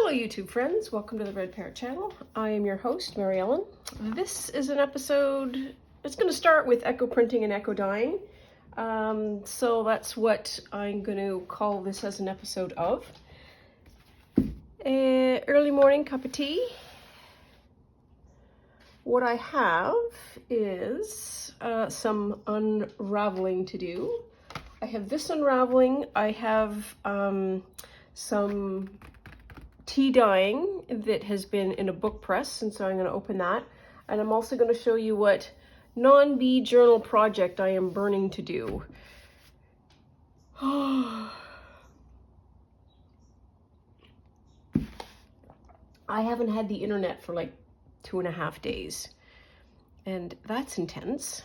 Hello YouTube friends, welcome to the Red Parrot channel. I am your host, Mary Ellen. This is an episode, it's going to start with echo printing and echo dyeing. So that's what I'm going to call this as an episode of. Early morning cup of tea. What I have is some unraveling to do. I have this unraveling. I have some tea dyeing that has been in a book press, and so I'm going to open that. And I'm also going to show you what non-bead journal project I am burning to do. I haven't had the internet for like 2.5 days, and that's intense.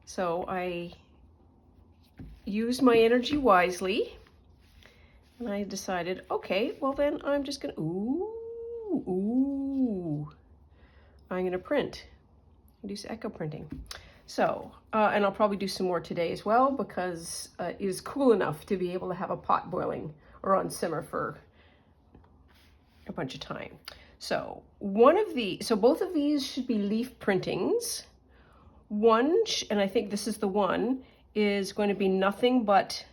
So I used my energy wisely. And I decided, okay, well then I'm just gonna, I'm gonna print, do some echo printing. So, and I'll probably do some more today as well, because it is cool enough to be able to have a pot boiling or on simmer for a bunch of time. So both of these should be leaf printings. One, and I think this is the one, is going to be nothing but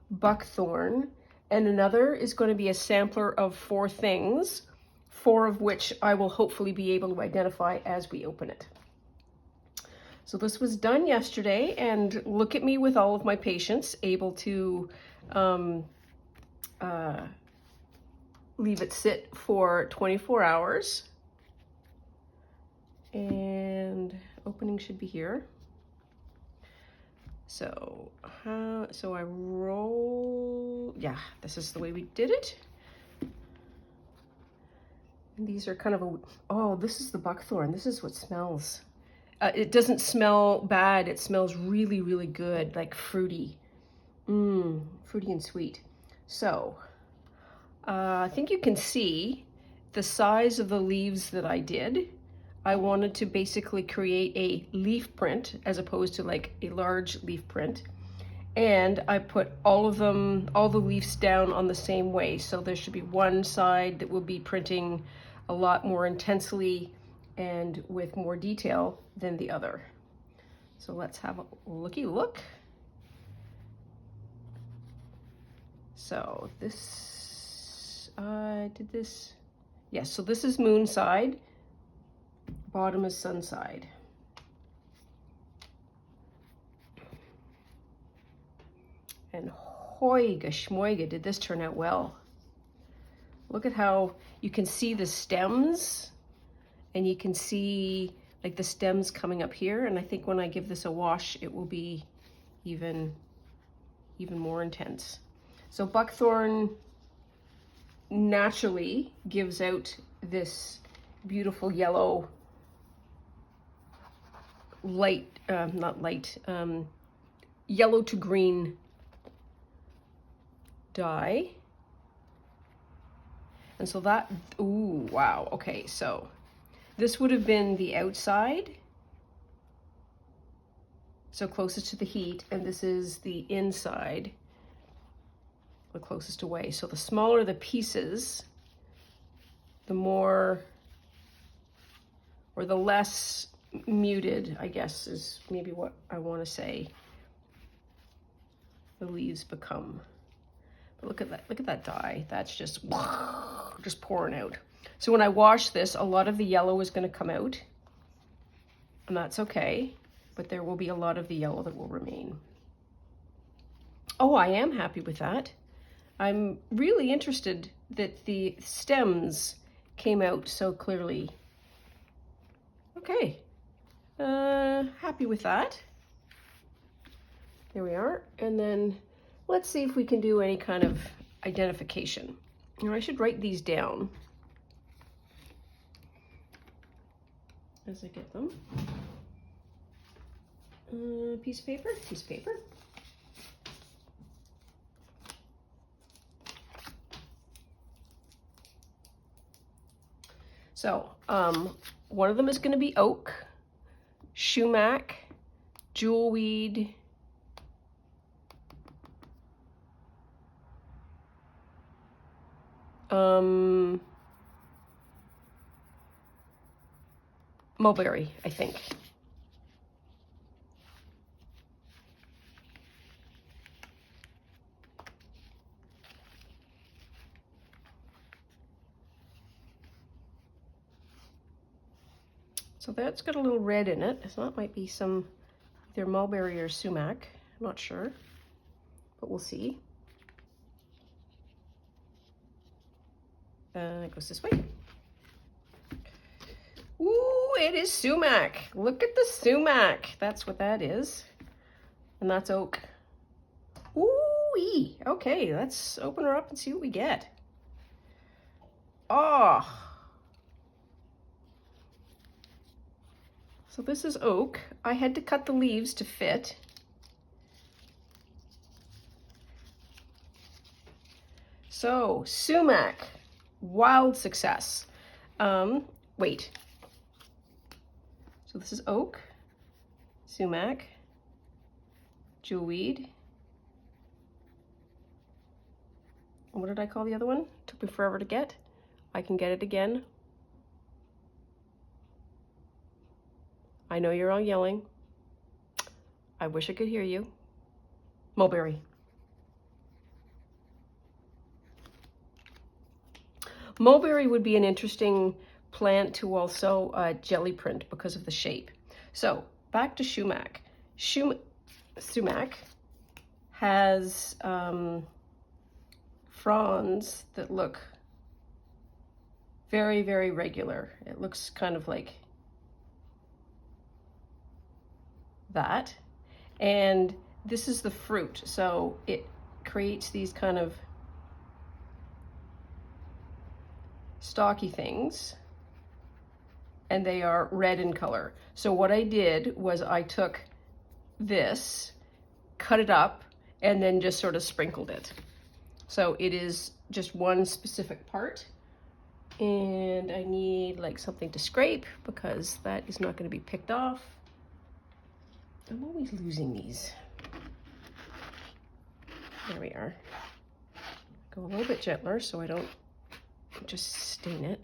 buckthorn. And another is going to be a sampler of 4 things, 4 of which I will hopefully be able to identify as we open it. So this was done yesterday, and look at me with all of my patience, able to leave it sit for 24 hours. And opening should be here. So I roll, yeah, this is the way we did it. And these are kind of oh, this is the buckthorn. This is what smells. It doesn't smell bad. It smells really, really good, like fruity. Fruity and sweet. So I think you can see the size of the leaves that I did. I wanted to basically create a leaf print as opposed to like a large leaf print. And I put all the leaves down on the same way. So there should be one side that will be printing a lot more intensely and with more detail than the other. So let's have a looky look. So this, I did this. Yes, so this is moon side. Bottom is sun side. And hoiga schmoiga, did this turn out well. Look at how you can see the stems, and you can see like the stems coming up here. And I think when I give this a wash, it will be even more intense. So buckthorn naturally gives out this beautiful yellow, yellow to green dye. And so that, ooh, wow, okay, so this would have been the outside, so closest to the heat, and this is the inside, the closest away. So the smaller the pieces, the more, or the less muted, I guess, is maybe what I want to say, the leaves become. But look at that dye. That's just pouring out. So when I wash this, a lot of the yellow is going to come out, and that's okay, but there will be a lot of the yellow that will remain. Oh, I am happy with that. I'm really interested that the stems came out so clearly. Okay. Happy with that. There we are. And then let's see if we can do any kind of identification. Or I should write these down as I get them. Piece of paper, piece of paper. So, one of them is going to be oak, sumac, jewelweed, mulberry, I think. So that's got a little red in it. So that might be some either mulberry or sumac. I'm not sure, but we'll see. It goes this way. Ooh, it is sumac. Look at the sumac. That's what that is. And that's oak. Ooh-wee. Okay, let's open her up and see what we get. Oh. So this is oak. I had to cut the leaves to fit. So, sumac, wild success. Wait. So this is oak, sumac, jewelweed. What did I call the other one? Took me forever to get. I can get it again. I know you're all yelling. I wish I could hear you. Mulberry. Mulberry would be an interesting plant to also jelly print because of the shape. So back to sumac. Sumac has fronds that look very, very regular. It looks kind of like that. And this is the fruit. So it creates these kind of stocky things, and they are red in color. So what I did was I took this, cut it up, and then just sort of sprinkled it. So it is just one specific part. And I need like something to scrape because that is not going to be picked off. I'm always losing these. There we are. Go a little bit gentler so I don't just stain it.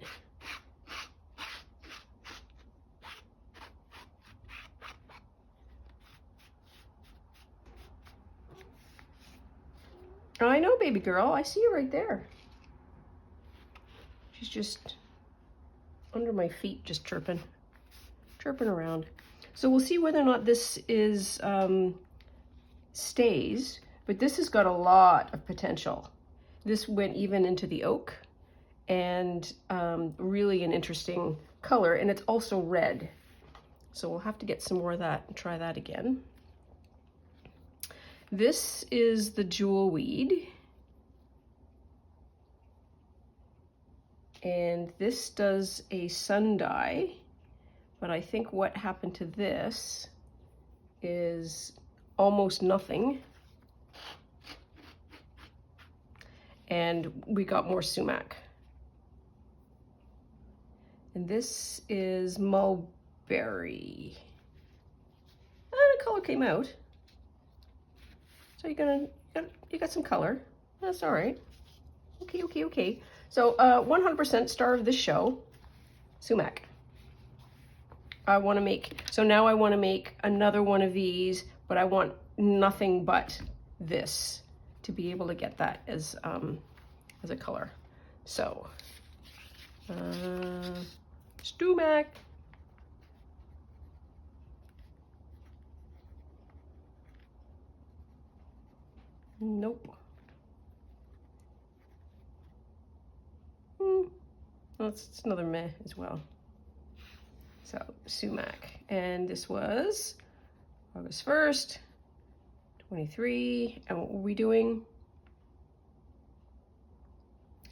I know, baby girl. I see you right there. She's just under my feet, just chirping around. So we'll see whether or not this is stays, but this has got a lot of potential. This went even into the oak, and really an interesting color, and it's also red. So we'll have to get some more of that and try that again. This is the jewelweed. And this does a sun dye, but I think what happened to this is almost nothing. And we got more sumac. And this is mulberry. The color came out. So you got some color. That's all right. Okay. So 100% star of this show, sumac. I want to make, so now I want to make another one of these, but I want nothing but this to be able to get that as a color. So, sumac. Nope. Well, it's another meh as well. So, sumac. And this was August 1st, 23. And what were we doing?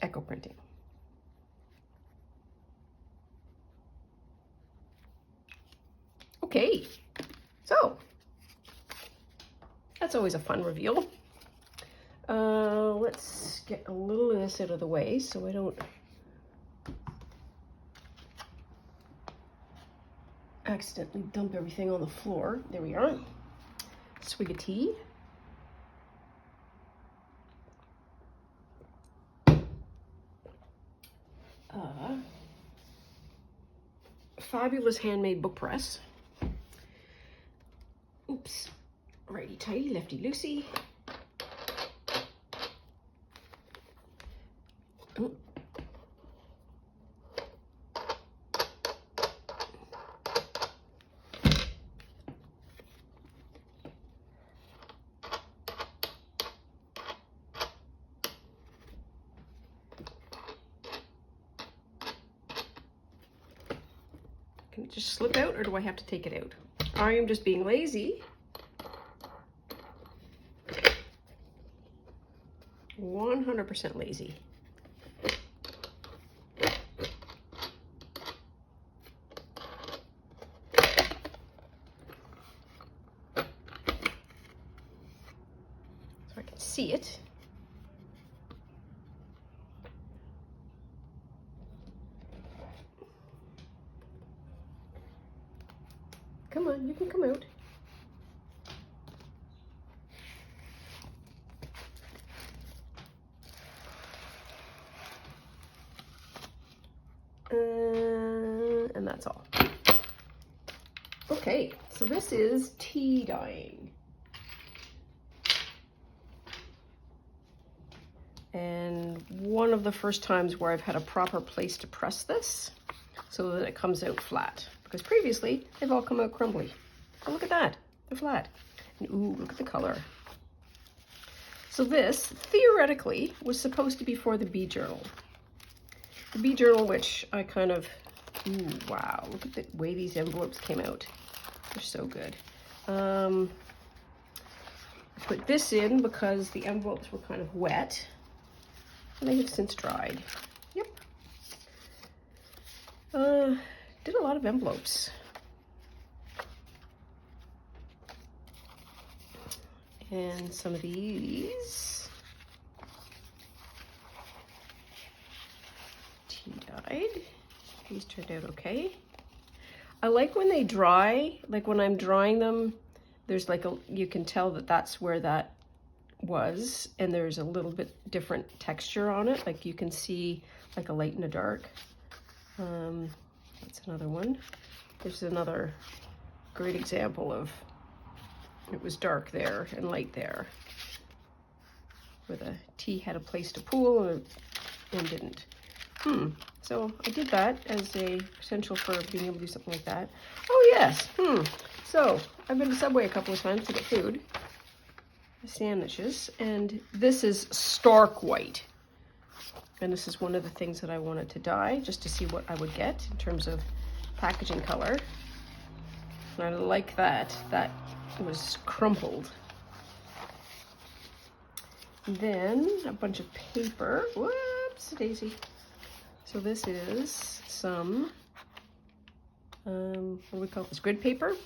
Echo printing. Okay. So, that's always a fun reveal. Let's get a little of this out of the way so I don't accidentally dump everything on the floor. There we are. Swig of tea. fabulous handmade book press. Oops, righty tighty, lefty loosey. Oh. Can it just slip out, or do I have to take it out? I am just being lazy. 100% lazy. So I can see it. Come on, you can come out. And that's all. Okay, so this is tea dyeing. And one of the first times where I've had a proper place to press this so that it comes out flat. Because previously, they've all come out crumbly. Oh, look at that, they're flat. And ooh, look at the color. So this, theoretically, was supposed to be for the bee journal. The bee journal, which I kind of, ooh, wow, look at the way these envelopes came out. They're so good. I put this in because the envelopes were kind of wet, and they have since dried. Yep. Did a lot of envelopes. And some of these. Tea dyed. These turned out okay. I like when they dry, like when I'm drying them, there's like a, you can tell that that's where that was, and there's a little bit different texture on it. Like you can see like a light and a dark. That's another one. There's another great example of, it was dark there and light there, where the tea had a place to pool and didn't. So I did that as a potential for being able to do something like that. Oh yes, so I've been to Subway a couple of times to get food, sandwiches, and this is stark white. And this is one of the things that I wanted to dye, just to see what I would get in terms of packaging color. And I like that. That was crumpled. And then a bunch of paper. Whoops, daisy. So this is some, what do we call this? Grid paper.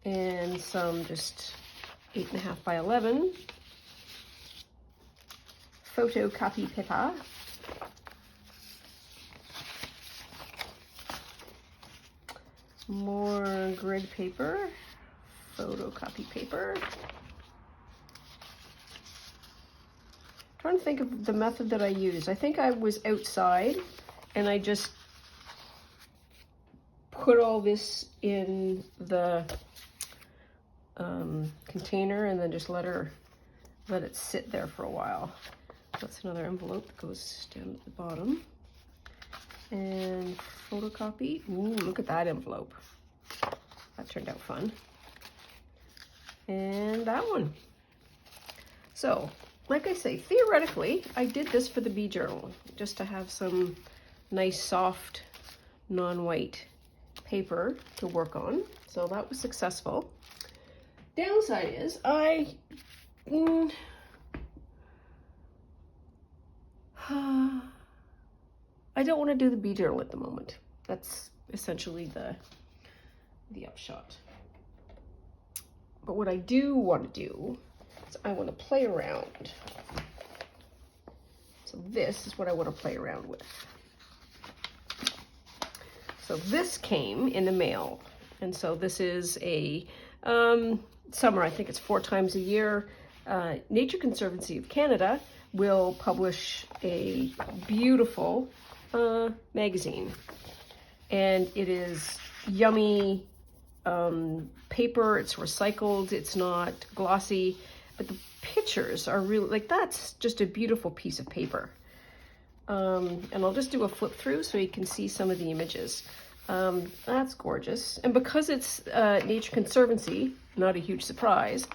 And some just 8.5 by 11. Photocopy paper. More grid paper, photocopy paper. Trying to think of the method that I used. I think I was outside and I just put all this in the container and then just let it sit there for a while. That's another envelope that goes down at the bottom. And photocopy. Ooh, look at that envelope. That turned out fun. And that one. So, like I say, theoretically, I did this for the bee journal, just to have some nice, soft, non-white paper to work on. So that was successful. Downside is I don't want to do the bee journal at the moment. That's essentially the upshot. But what I do want to do is I want to play around. So this is what I want to play around with. So this came in the mail. And so this is a summer, I think it's 4 times a year. Nature Conservancy of Canada will publish a beautiful magazine. And it is yummy paper. It's recycled. It's not glossy. But the pictures are really, like, that's just a beautiful piece of paper. And I'll just do a flip through so you can see some of the images. That's gorgeous. And because it's Nature Conservancy, not a huge surprise,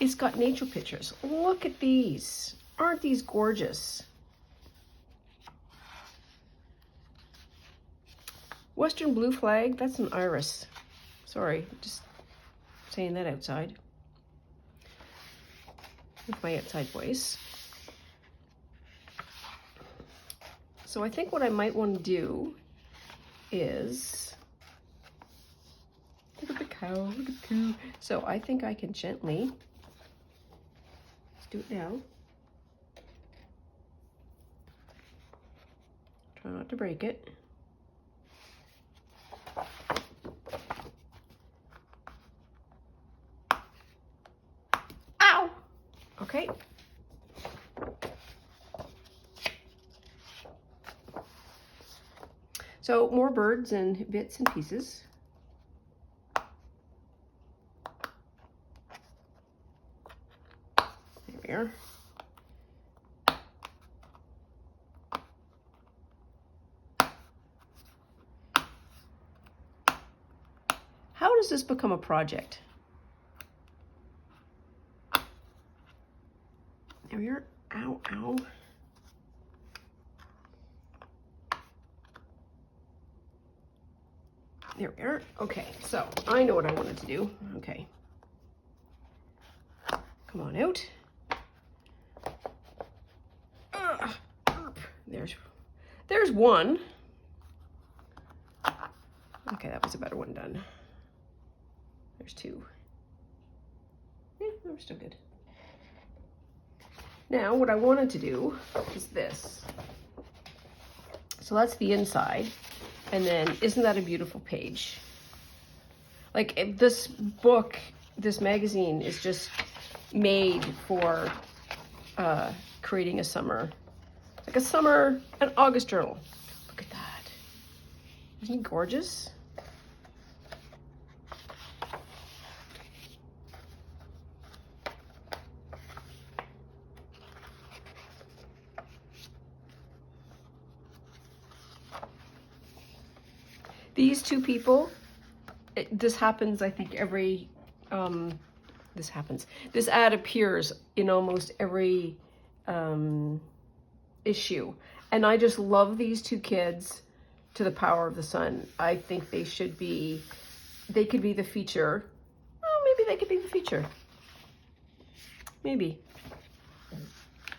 it's got nature pictures. Look at these. Aren't these gorgeous? Western blue flag, that's an iris. Sorry, just saying that outside with my outside voice. So I think what I might want to do is, look at the cow, look at the coo. So I think I can gently, let's do it now. Try not to break it. Ow! Okay. So more birds and bits and pieces. There we are. How does this become a project? There we are. Ow, ow. There we are. Okay, so I know what I wanted to do. Okay. Come on out. There's one. Okay, that was a better one done. There's two. They're still good. Now, what I wanted to do is this. So that's the inside. And then, isn't that a beautiful page? Like, this book, this magazine is just made for creating a summer, like a summer, an August journal. Look at that. Isn't he gorgeous? These two people, this happens, I think, every, this ad appears in almost every issue. And I just love these two kids to the power of the sun. I think they should be, they could be the feature. Oh, maybe they could be the feature. Maybe.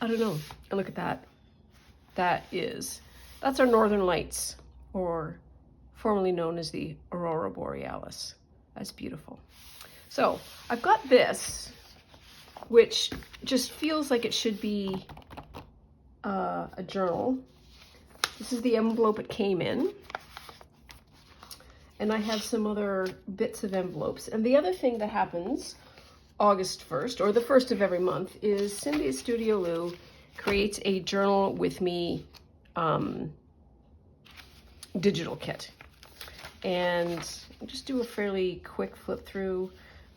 I don't know. And look at that. That's our Northern Lights, or formerly known as the Aurora Borealis. That's beautiful. So I've got this, which just feels like it should be a journal. This is the envelope it came in. And I have some other bits of envelopes. And the other thing that happens August 1st, or the 1st of every month, is Cindy at Studio Lou creates a journal with me digital kit. And just do a fairly quick flip through.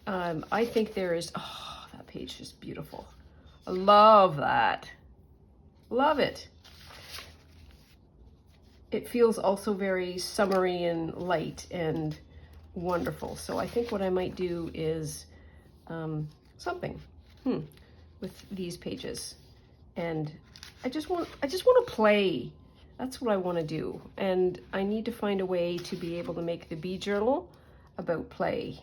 I think there is, oh, that page is beautiful. I love that. Love it. It feels also very summery and light and wonderful. So I think what I might do is something with these pages. And I just want to play. That's what I want to do. And I need to find a way to be able to make the bee journal about play,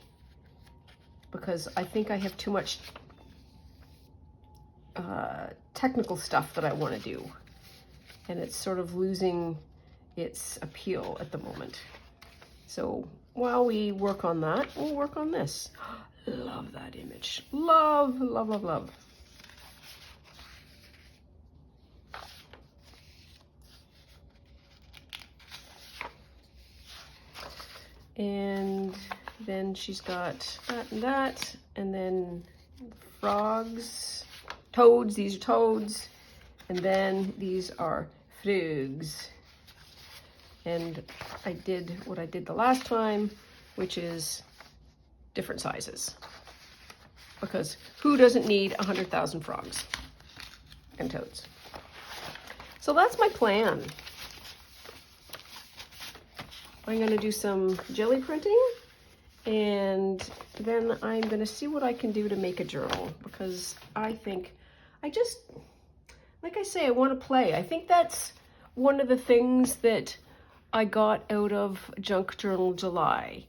because I think I have too much technical stuff that I want to do. And it's sort of losing its appeal at the moment. So while we work on that, we'll work on this. Love that image. Love, love, love, love. And then she's got that, and then frogs, toads, these are toads, and then these are frogs. And I did what I did the last time, which is different sizes. Because who doesn't need 100,000 frogs and toads? So that's my plan. I'm going to do some jelly printing, and then I'm going to see what I can do to make a journal, because I think like I say, I want to play. I think that's one of the things that I got out of Junk Journal July,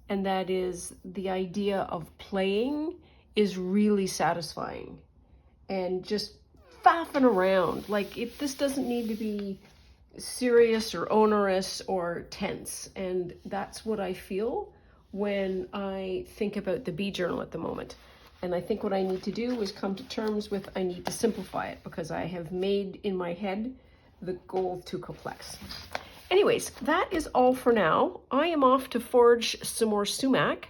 and that is the idea of playing is really satisfying, and just faffing around. Like, this doesn't need to be serious or onerous or tense, and that's what I feel when I think about the bee journal at the moment. And I think what I need to do is come to terms with I need to simplify it, because I have made in my head the goal too complex. Anyways, that is all for now. I am off to forage some more sumac,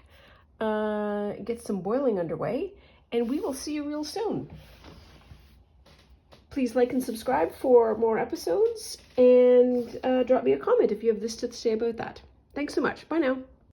get some boiling underway, and we will see you real soon. Please like and subscribe for more episodes, and drop me a comment if you have this to say about that. Thanks so much. Bye now.